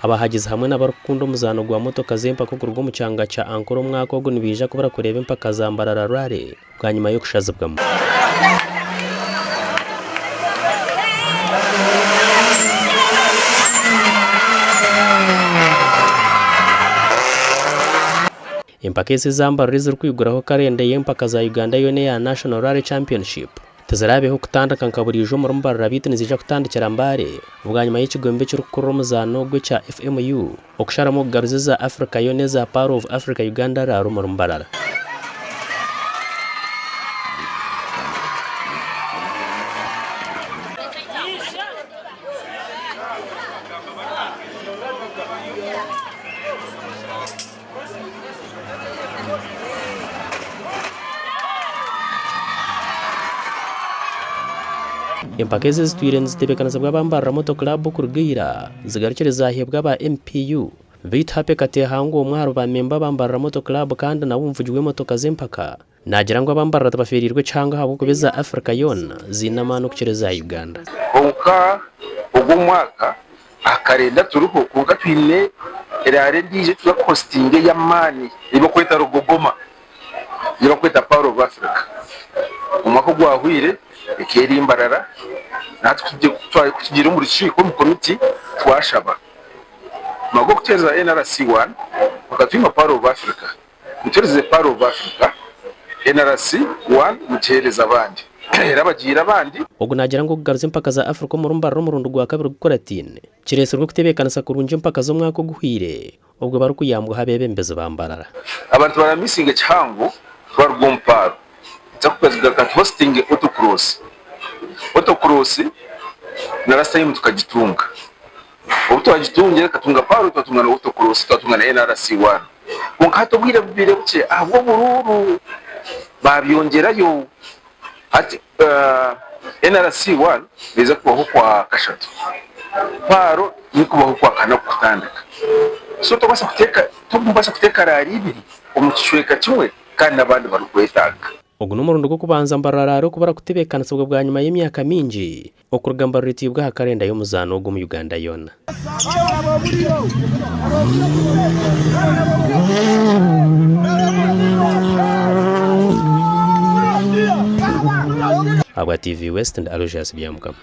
abahagize hamwe n'abarukundo muzano gwa motoka z'empaka kurwo mu cyanga cya Ankoro mwaka wo nibija kubara kureba impaka za Mbarara Rare bwa nyuma yo kushazibwamo. Impaka z'Ambarara ziri kwiguraho karende y'empaka za Uganda yone ya National Rally Championship tazarabeho kutandaka nkaburijo mu Mbarara biti nizija kutandikira Mbare bwa nyuma y'ikigombe cy'urukuru muzano gwe cya FMU okusharamo garuzi za Africa yone za Power of Africa Uganda raro mu Mbarara. Impaka zitwire nzitebekana bwa Mbarara Moto Club kurgira zigarukire zahebwa ba MPU bitape kate hango umwaro ba memba Mbarara Moto Club kandi nabumvugiwe motoka z'empaka nagira ngo Mbarara tabaferirwe cyangwa habo kubeza Africa yona zinamano kucereza Uganda onka ubwo mwaka akarenda turuko kunga twine erare ndije tuza costing ya mani ibo kweta Rugogoma ibo kweta Power of Africa umwaka gwahwire ekeri Mbarara natwe kugira mu rukiko mu komiti twashaba mago kuteza NRC1 ukatwima Power of Africa mutereze Power of Africa NRC1 mutereza abandi era bagira abandi ubwo nagira ngo kugaruza impaka za Africa mu Mbarara mu rundo gwa kabiri gukora tine kirese rwo kutebekanasa kurunje impaka zo mwaka guhwire ubwo bari kuyambwa habebe mbeze Mbarara abantu baramisinga cyango twargomparo takukaziga ka hosting autocross narasta yimu tukagitunga ubutwagitunge katunga Power tutunga na autocross tutunga na NRC1 konkato bwire bubire buce ahubwo bururu babyongerayo ati NRC1 biza kubaho kwa kashatu Power ni kubaho kwa kana kutandika so tubasa kuteka rari ibiri umucishweka kimwe kandi abandi barukwetaka ubwo n'umurundo gwo kubanza Mbarara ro kubara kutebekana sobwa bwa nyuma y'imyaka minji okurugamba rutibwa hakarenda yo muzano gwo mu Uganda yona Abwa TV West and Alojas Biamukam.